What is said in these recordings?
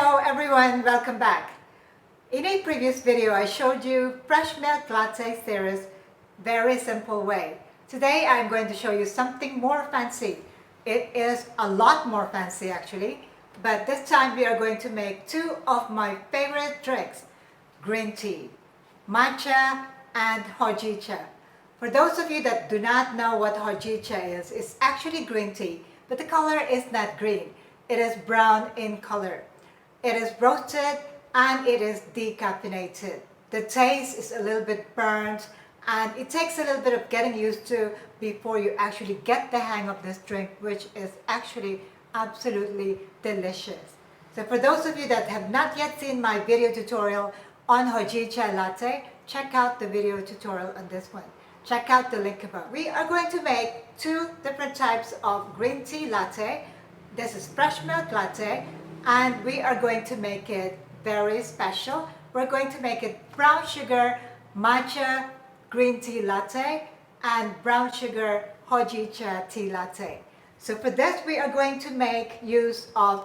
Hello everyone, welcome back. In a previous video, I showed you fresh milk latte series, very simple way. Today I'm going to show you something more fancy. It is a lot more fancy actually, but this time we are going to make two of my favorite drinks, green tea, matcha and hojicha. For those of you that do not know what hojicha is, it's actually green tea, but the color is not green. It is brown in color. It is roasted and it is decaffeinated. The taste is a little bit burnt and it takes a little bit of getting used to before you actually get the hang of this drink, which is actually absolutely delicious. So for those of you that have not yet seen my video tutorial on Hojicha latte, check out the video tutorial on this one. Check out the link above. We are going to make two different types of green tea latte. This is fresh milk latte, and we are going to make it very special. We're going to make it brown sugar matcha green tea latte and brown sugar hojicha tea latte. So for this, we are going to make use of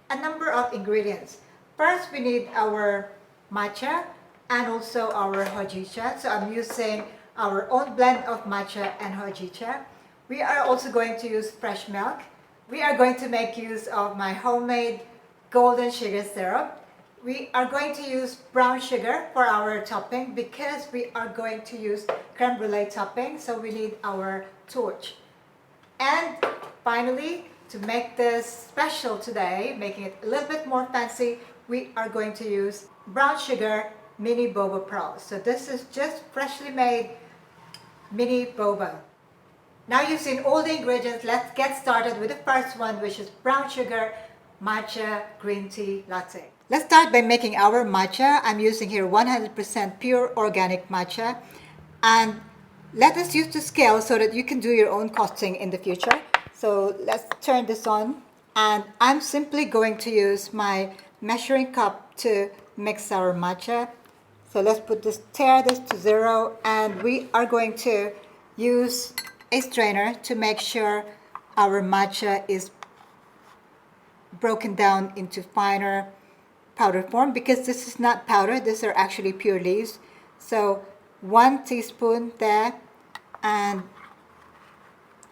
a number of ingredients. First, we need our matcha and also our hojicha. So I'm using our own blend of matcha and hojicha. We are also going to use fresh milk. We are going to make use of my homemade golden sugar syrup. We are going to use brown sugar for our topping because we are going to use creme brulee topping, so we need our torch. And finally, to make this special today, making it a little bit more fancy, we are going to use brown sugar mini boba pearls. So this is just freshly made mini boba. Now you've seen all the ingredients, let's get started with the first one, which is brown sugar matcha green tea latte. Let's start by making our matcha. I'm using here 100% pure organic matcha, and let us use the scale so that you can do your own costing in the future. So let's turn this on, and I'm simply going to use my measuring cup to mix our matcha. So let's tear this to 0, and we are going to use a strainer to make sure our matcha is broken down into finer powder form, because this is not powder, these are actually pure leaves. So 1 teaspoon there and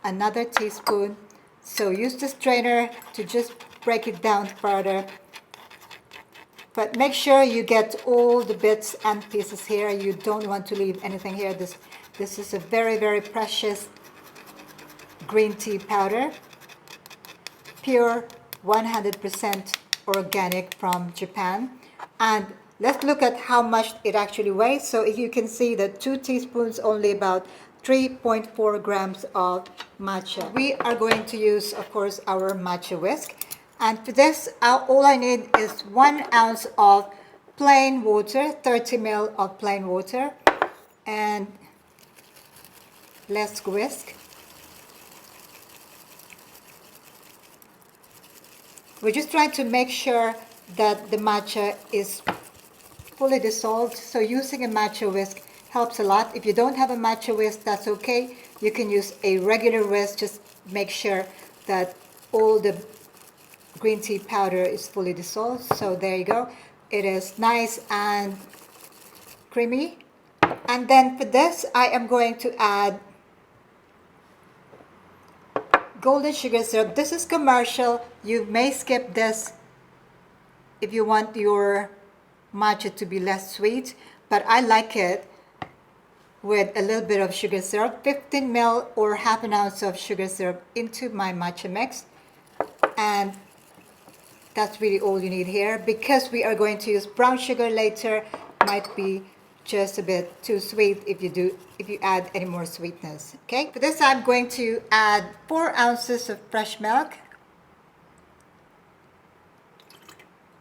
another teaspoon. So use the strainer to just break it down further, but make sure you get all the bits and pieces here. You don't want to leave anything here. This is a very, very precious green tea powder, pure 100% organic from Japan. And let's look at how much it actually weighs. So you can see that 2 teaspoons, only about 3.4 grams of matcha. We are going to use, of course, our matcha whisk. And for this, all I need is 1 ounce of plain water, 30 ml of plain water. And let's whisk. We're just trying to make sure that the matcha is fully dissolved. So using a matcha whisk helps a lot. If you don't have a matcha whisk, that's okay. You can use a regular whisk. Just make sure that all the green tea powder is fully dissolved. So there you go. It is nice and creamy. And then for this, I am going to add golden sugar syrup. This is commercial. You may skip this if you want your matcha to be less sweet, but I like it with a little bit of sugar syrup. 15 ml or half an ounce of sugar syrup into my matcha mix, and that's really all you need here, because we are going to use brown sugar later. Might be just a bit too sweet if you add any more sweetness. Okay, for this I'm going to add 4 ounces of fresh milk.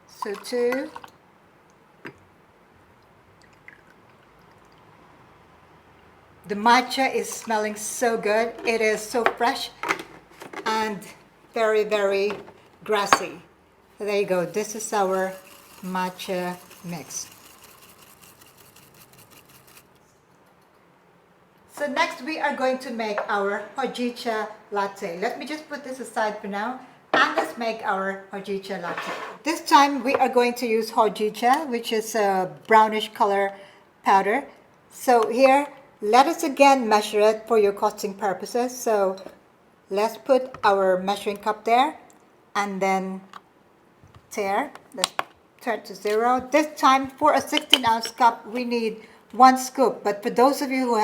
So 2. The matcha is smelling so good. It is so fresh and very, very grassy. So there you go. This is our matcha mix. So next we are going to make our hojicha latte. Let me just put this aside for now. And let's let's make our Hojicha latte. This time we are going to use Hojicha, which is a brownish color powder. So here, let us again measure it for your costing purposes. So let's put our measuring cup there and then let's turn to 0. This time for a 16-ounce cup we need 1 scoop, but for those of you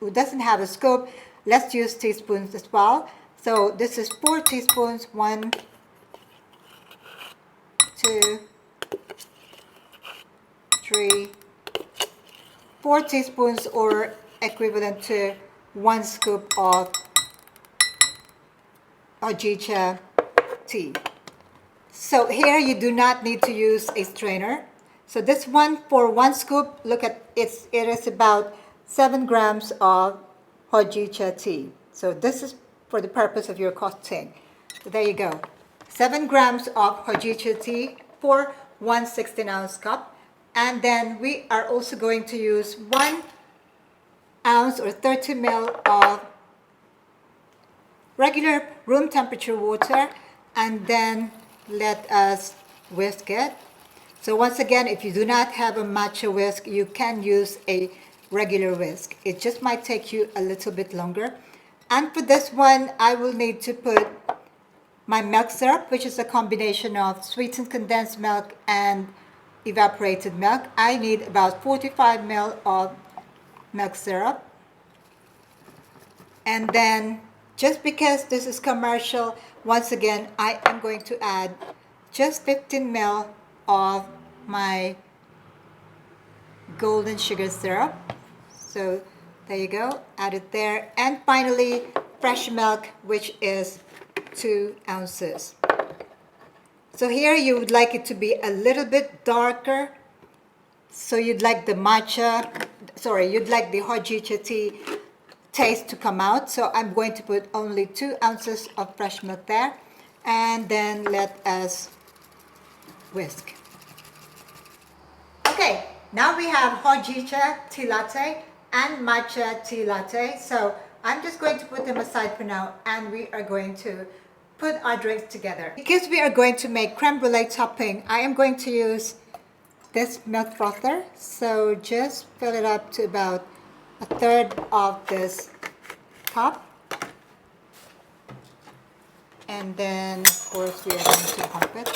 who doesn't have a scoop, let's use teaspoons as well. So this is 4 teaspoons, 1, 2, 3, 4 teaspoons, or equivalent to 1 scoop of Hojicha tea. So here you do not need to use a strainer. So this one, for 1 scoop, look at it is about 7 grams of Hojicha tea. So this is for the purpose of your costing. So there you go. 7 grams of Hojicha tea for 1 16-ounce cup. And then we are also going to use 1 ounce or 30 ml of regular room temperature water, and then let us whisk it. So once again, if you do not have a matcha whisk, you can use a regular whisk. It just might take you a little bit longer. And for this one, I will need to put my milk syrup, which is a combination of sweetened condensed milk and evaporated milk. I need about 45 ml of milk syrup. And then, just because this is commercial, once again, I am going to add just 15 ml of my golden sugar syrup. So there you go, add it there. And finally, fresh milk, which is 2 ounces. So here you would like it to be a little bit darker. So you'd like the you'd like the Hojicha tea taste to come out. So I'm going to put only 2 ounces of fresh milk there. And then let us whisk. Okay, now we have Hojicha tea latte and matcha tea latte. So I'm just going to put them aside for now, and we are going to put our drinks together. Because we are going to make creme brulee topping, I am going to use this milk frother. So just fill it up to about 1/3 of this cup. And then, of course, we are going to pump it.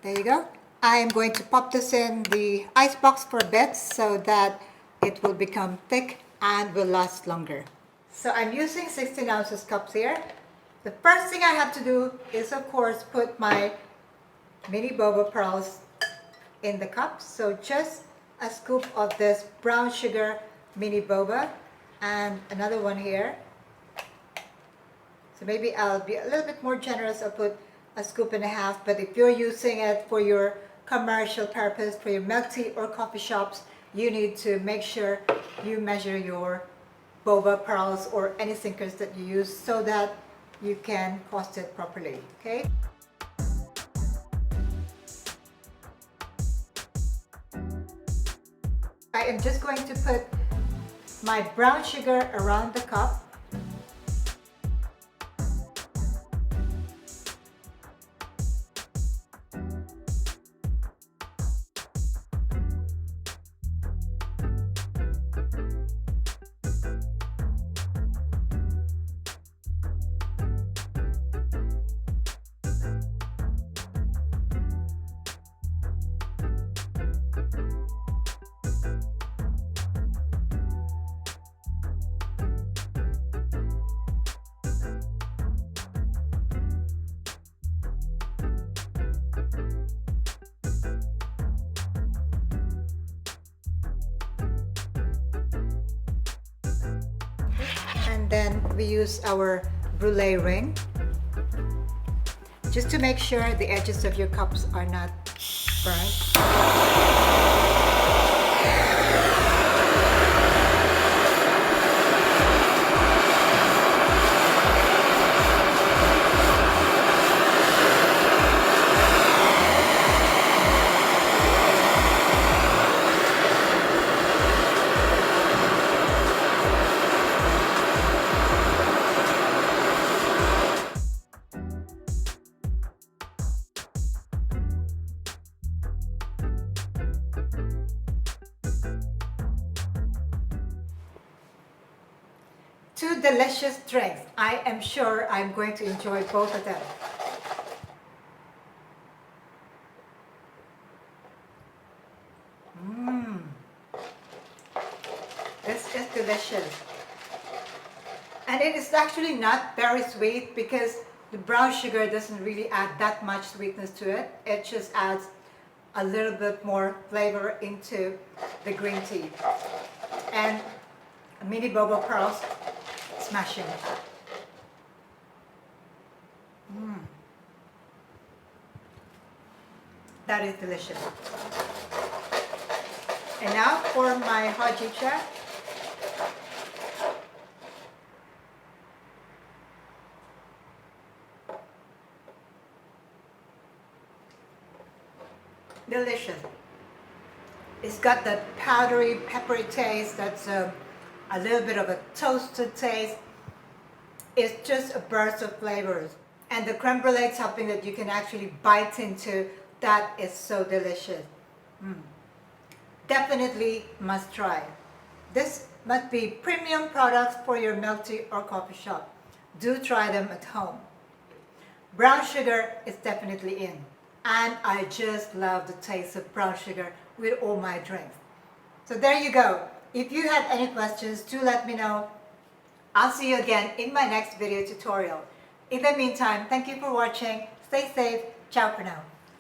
There you go. I am going to pop this in the ice box for a bit so that it will become thick and will last longer. So I'm using 16 ounces cups here. The first thing I have to do is, of course, put my mini boba pearls in the cup. So just a scoop of this brown sugar mini boba and another one here. So maybe I'll be a little bit more generous. I'll put 1.5 scoops, but if you're using it for your commercial purpose, for your milk tea or coffee shops, you need to make sure you measure your boba pearls or any sinkers that you use so that you can cost it properly, okay? I am just going to put my brown sugar around the cup. And then we use our brulee ring just to make sure the edges of your cups are not burnt. Two delicious drinks. I am sure I'm going to enjoy both of them. This is delicious. And it is actually not very sweet because the brown sugar doesn't really add that much sweetness to it. It just adds a little bit more flavor into the green tea. And mini boba pearls, smashing. That is delicious. And now for my Hojicha. Delicious. It's got that powdery, peppery taste that's a little bit of a toasted taste. It's just a burst of flavors. And the creme brulee topping that you can actually bite into, that is so delicious. Definitely must try. This must be premium products for your milk tea or coffee shop. Do try them at home. Brown sugar is definitely in. And I just love the taste of brown sugar with all my drinks. So there you go. If you have any questions, do let me know. I'll see you again in my next video tutorial. In the meantime, thank you for watching. Stay safe. Ciao for now.